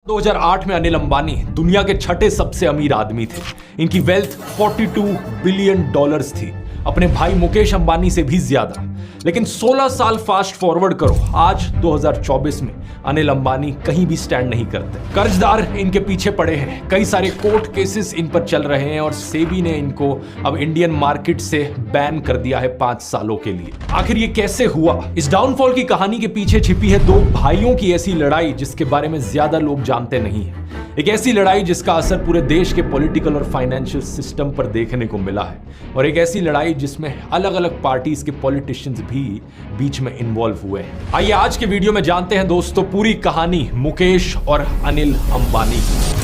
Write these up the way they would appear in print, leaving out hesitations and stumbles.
2008 में अनिल अंबानी दुनिया के छठे सबसे अमीर आदमी थे। इनकी वेल्थ 42 बिलियन डॉलर्स थी, अपने भाई मुकेश अंबानी से भी ज्यादा। लेकिन 16 साल फास्ट फॉरवर्ड करो, आज 2024 में अनिल अंबानी कहीं भी स्टैंड नहीं करते। कर्जदार इनके पीछे पड़े हैं, कई सारे कोर्ट केसेस इन पर चल रहे हैं और सेबी ने इनको अब इंडियन मार्केट से बैन कर दिया है 5 सालों के लिए। आखिर ये कैसे हुआ? इस डाउनफॉल की कहानी के पीछे छिपी है दो भाइयों की ऐसी लड़ाई जिसके बारे में ज्यादा लोग जानते नहीं है। एक ऐसी लड़ाई जिसका असर पूरे देश के पॉलिटिकल और फाइनेंशियल सिस्टम पर देखने को मिला है, और एक ऐसी लड़ाई जिसमें अलग अलग पार्टीज के पॉलिटिशियंस भी बीच में इन्वॉल्व हुए हैं। आइए आज के वीडियो में जानते हैं दोस्तों पूरी कहानी मुकेश और अनिल अंबानी की।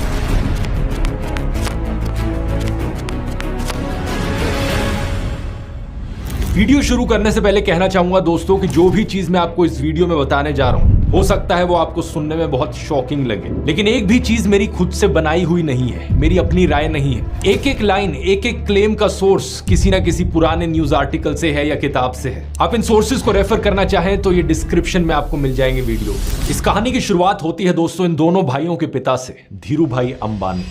वीडियो शुरू करने से पहले कहना चाहूंगा दोस्तों कि जो भी चीज मैं आपको इस वीडियो में बताने जा रहा हूं, हो सकता है वो आपको सुनने में बहुत शॉकिंग लगे, लेकिन एक भी चीज मेरी खुद से बनाई हुई नहीं है, मेरी अपनी राय नहीं है। एक एक लाइन, एक एक क्लेम का सोर्स किसी ना किसी पुराने न्यूज आर्टिकल से है या किताब से है। आप इन सोर्सेज को रेफर करना चाहें तो ये डिस्क्रिप्शन में आपको मिल जाएंगे वीडियो। इस कहानी की शुरुआत होती है दोस्तों इन दोनों भाइयों के पिता से, धीरू भाई अंबानी।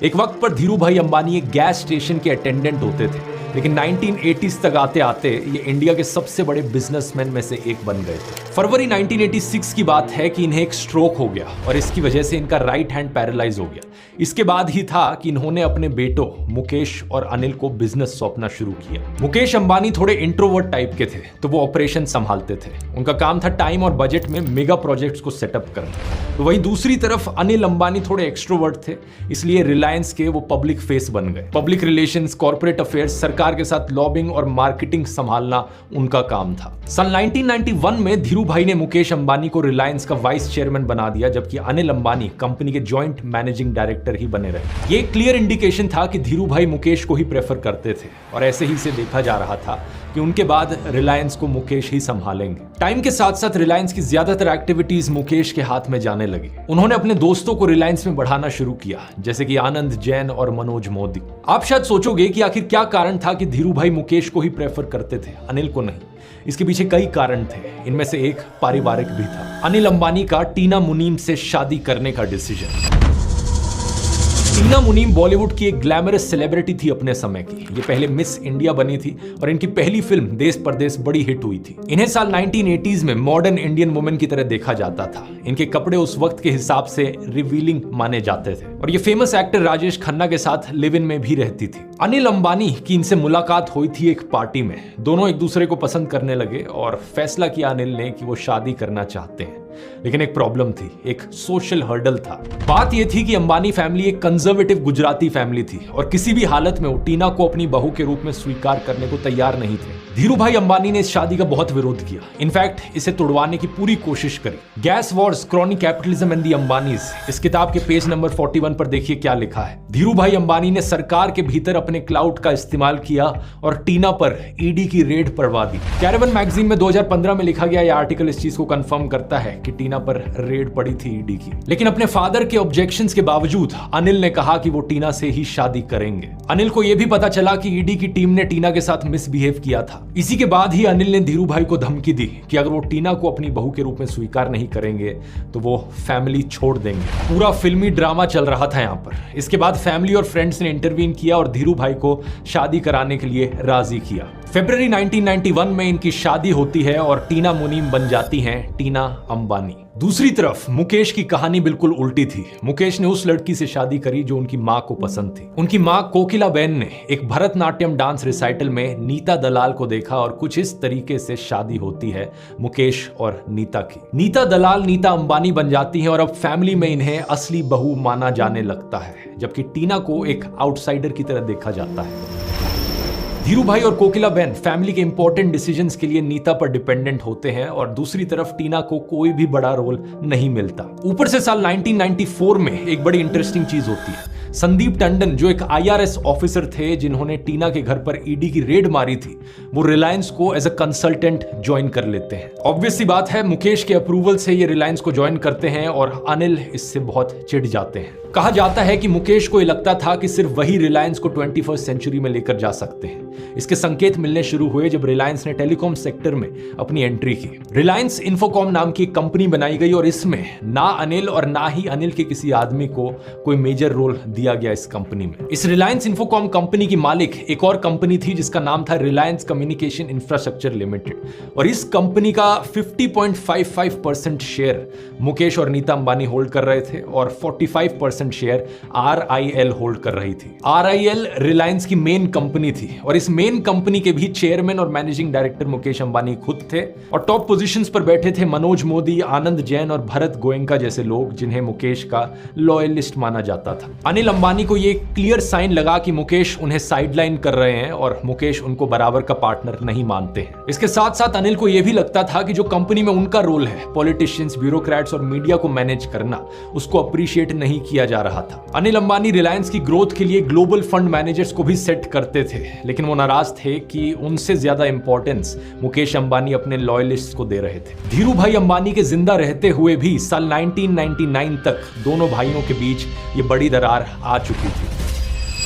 एक वक्त पर धीरू भाई अंबानी एक गैस स्टेशन के अटेंडेंट होते थे, लेकिन 1980s तक आते आते ये इंडिया के सबसे बड़े बिजनेसमैन में से एक बन गए थे। फरवरी 1986 की बात है कि इन्हें एक स्ट्रोक हो गया और इसकी वजह से इनका राइट हैंड पैरालाइज हो गया। इसके बाद ही था कि इन्होंने अपने बेटों मुकेश और अनिल को बिजनेस सौंपना शुरू किया। मुकेश अंबानी थोड़े इंट्रोवर्ट टाइप के थे, तो वो ऑपरेशन संभालते थे। उनका काम था टाइम और बजट में मेगा प्रोजेक्ट्स को सेटअप करना। तो वहीं दूसरी तरफ अनिल अंबानी थोड़े एक्सट्रोवर्ट थे, इसलिए रिलायंस के वो पब्लिक फेस बन गए। पब्लिक रिलेशंस, कॉर्पोरेट अफेयर्स, सरकार के साथ लॉबिंग और मार्केटिंग संभालना उनका काम था। सन 1991 में धीरू भाई ने मुकेश अंबानी को रिलायंस का वाइस चेयरमैन बना दिया, जबकि अनिल अंबानी कंपनी के जॉइंट मैनेजिंग डायरेक्टर ही बने रहे। ये क्लियर इंडिकेशन था कि धीरू भाई मुकेश को ही प्रेफर करते थे और ऐसे ही से देखा जा रहा था कि उनके बाद रिलायंस को मुकेश ही संभालेंगे। टाइम के साथ साथ रिलायंस की ज्यादातर एक्टिविटीज मुकेश के हाथ में जाने लगी। उन्होंने अपने दोस्तों को रिलायंस में बढ़ाना शुरू किया, जैसे कि आनंद जैन और मनोज मोदी। आप शायद सोचोगे कि आखिर क्या कारण था कि धीरू भाई मुकेश को ही प्रेफर करते थे, अनिल को नहीं। इसके पीछे कई कारण थे, इनमें से एक पारिवारिक भी था। अनिल अंबानी का टीना मुनीम से शादी करने का डिसीजन। टीना मुनीम बॉलीवुड की एक ग्लैमरस सेलिब्रिटी थी अपने समय की। ये पहले मिस इंडिया बनी थी और इनकी पहली फिल्म देश परदेश बड़ी हिट हुई थी। इन्हें साल 1980s में मॉडर्न इंडियन वुमेन की तरह देखा जाता था। इनके कपड़े उस वक्त के हिसाब से रिवीलिंग माने जाते थे और ये फेमस एक्टर राजेश खन्ना के साथ लिव इन में भी रहती थी। अनिल अंबानी की इनसे मुलाकात हुई थी एक पार्टी में। दोनों एक दूसरे को पसंद करने लगे और फैसला किया अनिल ने कि वो शादी करना चाहते हैं। लेकिन एक प्रॉब्लम थी, एक सोशल हर्डल था। बात यह थी कि अंबानी फैमिली एक कंजर्वेटिव गुजराती फैमिली थी और किसी भी हालत में वो टीना को अपनी बहू के रूप में स्वीकार करने को तैयार नहीं थे। धीरू भाई अंबानी ने इस शादी का बहुत विरोध किया, इनफैक्ट इसे तोड़वाने की पूरी कोशिश करी। Gas Wars, chronic capitalism and the Ambanis, इस किताब के पेज नंबर 41 पर देखिए क्या लिखा है। धीरू भाई अंबानी ने सरकार के भीतर अपने क्लाउड का इस्तेमाल किया और टीना पर ईडी की रेड पड़वा दी। कैरेवन मैगजीन में 2015 में लिखा गया यह आर्टिकल इस चीज को कंफर्म करता है कि टीना पर रेड पड़ी थी ईडी की। लेकिन अपने फादर के ऑब्जेक्शंस के बावजूद अनिल ने कहा कि वो टीना से ही शादी करेंगे। अनिल को यह भी पता चला कि ईडी की टीम ने टीना के साथ मिसबिहेव किया था। इसी के बाद ही अनिल ने धीरू भाई को धमकी दी कि अगर वो टीना को अपनी बहू के रूप में स्वीकार नहीं करेंगे तो वो फैमिली छोड़ देंगे। पूरा फिल्मी ड्रामा चल रहा था यहाँ पर। इसके बाद फैमिली और फ्रेंड्स ने इंटरवीन किया और धीरू भाई को शादी कराने के लिए राजी किया। फरवरी 1991 में इनकी शादी होती है और टीना मुनीम बन जाती हैं टीना अंबानी। दूसरी तरफ मुकेश की कहानी बिल्कुल उल्टी थी। मुकेश ने उस लड़की से शादी करी जो उनकी मां को पसंद थी। उनकी मां कोकिलाबेन ने एक भरतनाट्यम डांस रिसाइटल में नीता दलाल को देखा और कुछ इस तरीके से शादी होती है मुकेश और नीता की। नीता दलाल नीता अंबानी बन जाती हैं और अब फैमिली में इन्हें असली बहू माना जाने लगता है, जबकि टीना को एक आउटसाइडर की तरह देखा जाता है। धीरू भाई और कोकिलाबेन फैमिली के इंपॉर्टेंट डिसीजंस के लिए नीता पर डिपेंडेंट होते हैं और दूसरी तरफ टीना को कोई भी बड़ा रोल नहीं मिलता। ऊपर से साल 1994 में एक बड़ी इंटरेस्टिंग चीज होती है। संदीप टंडन जो एक IRS ऑफिसर थे जिन्होंने टीना के घर पर ईडी की रेड मारी थी, वो रिलायंस को एज अ कंसल्टेंट ज्वाइन कर लेते हैं। ऑब्वियस सी बात है, मुकेश के अप्रूवल से ये रिलायंस को ज्वाइन करते हैं और अनिल इससे बहुत चिढ़ जाते हैं। कहा जाता है कि मुकेश को ये लगता था कि सिर्फ वही रिलायंस को 21वीं सेंचुरी में लेकर जा सकते हैं। इसके संकेत मिलने शुरू हुए जब रिलायंस ने टेलीकॉम सेक्टर में अपनी एंट्री की। रिलायंस इन्फोकॉम नाम की एक कंपनी बनाई गई और इसमें ना अनिल और ना ही अनिल के किसी आदमी को कोई मेजर रोल दिया गया इस कंपनी में। इस रिलायंस इन्फोकॉम कंपनी की मालिक एक और कंपनी थी जिसका नाम था रिलायंस कम्युनिकेशन इंफ्रास्ट्रक्चर लिमिटेड, और इस कंपनी का 50.55% शेयर मुकेश और नीता अंबानी होल्ड कर रहे थे और 45% शेयर RIL होल्ड कर रही थी। RIL रिलायंस की मेन कंपनी थी और इस मेन कंपनी के भी चेयरमैन और मैनेजिंग डायरेक्टर मुकेश अंबानी खुद थे, और टॉप पोजीशंस पर बैठे थे मनोज मोदी, आनंद जैन और भरत गोयनका जैसे लोग जिन्हें मुकेश का लॉयलिस्ट माना जाता था। अनिल अंबानी को यह क्लियर साइन लगा कि मुकेश उन्हें साइडलाइन कर रहे हैं और मुकेश उनको बराबर का पार्टनर नहीं मानते हैं। इसके साथ साथ अनिल को यह भी लगता था कि जो कंपनी में उनका रोल है पॉलिटिशियंस, ब्यूरोक्रेट्स और मीडिया को मैनेज करना, उसको अप्रिशिएट नहीं किया जा रहा था। अनिल अंबानी रिलायंस की ग्रोथ के लिए ग्लोबल फंड मैनेजर्स को भी सेट करते थे, लेकिन वो नाराज थे कि उनसे ज्यादा इंपॉर्टेंस मुकेश अंबानी अपने लॉयलिस्ट्स को दे रहे थे। धीरू भाई अंबानी के जिंदा रहते हुए भी साल 1999 तक दोनों भाइयों के बीच ये बड़ी दरार आ चुकी थी।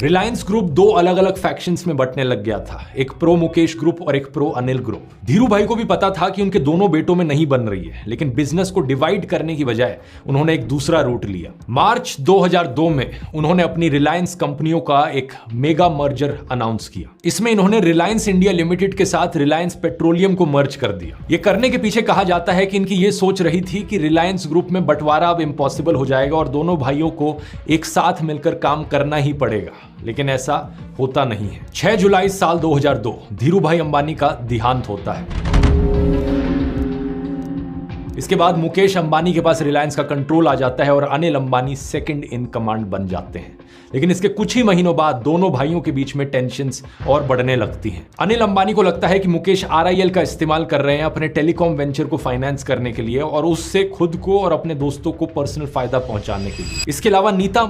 रिलायंस ग्रुप दो अलग अलग फैक्शंस में बंटने लग गया था, एक प्रो मुकेश ग्रुप और एक प्रो अनिल ग्रुप। धीरू भाई को भी पता था कि उनके दोनों बेटों में नहीं बन रही है, लेकिन बिजनेस को डिवाइड करने की बजाय उन्होंने एक दूसरा रूट लिया। मार्च 2002 में उन्होंने अपनी रिलायंस कंपनियों का एक मेगा मर्जर अनाउंस किया। इसमें इन्होंने रिलायंस इंडिया लिमिटेड के साथ रिलायंस पेट्रोलियम को मर्ज कर दिया। ये करने के पीछे कहा जाता है कि इनकी ये सोच रही थी कि रिलायंस ग्रुप में बंटवारा अब इम्पॉसिबल हो जाएगा और दोनों भाइयों को एक साथ मिलकर काम करना ही पड़ेगा, लेकिन ऐसा होता नहीं है। 6 जुलाई साल 2002 धीरू भाई अंबानी का देहांत होता है। इसके बाद मुकेश अंबानी के पास रिलायंस का कंट्रोल आ जाता है और Anil Ambani second in command बन जाते हैं। लेकिन इसके कुछ ही महीनों बाद दोनों भाइयों के बीच में टेंशन्स और बढ़ने लगती हैं। अनिल अंबानी को लगता है कि मुकेश RIL का इस्तेमाल कर रहे हैं अपने टेलीकॉम वेंचर को फाइनेंस करने के लिए और उससे खुद को और अपने दोस्तों को पर्सनल फायदा पहुंचाने के लिए। इसके अलावा नीता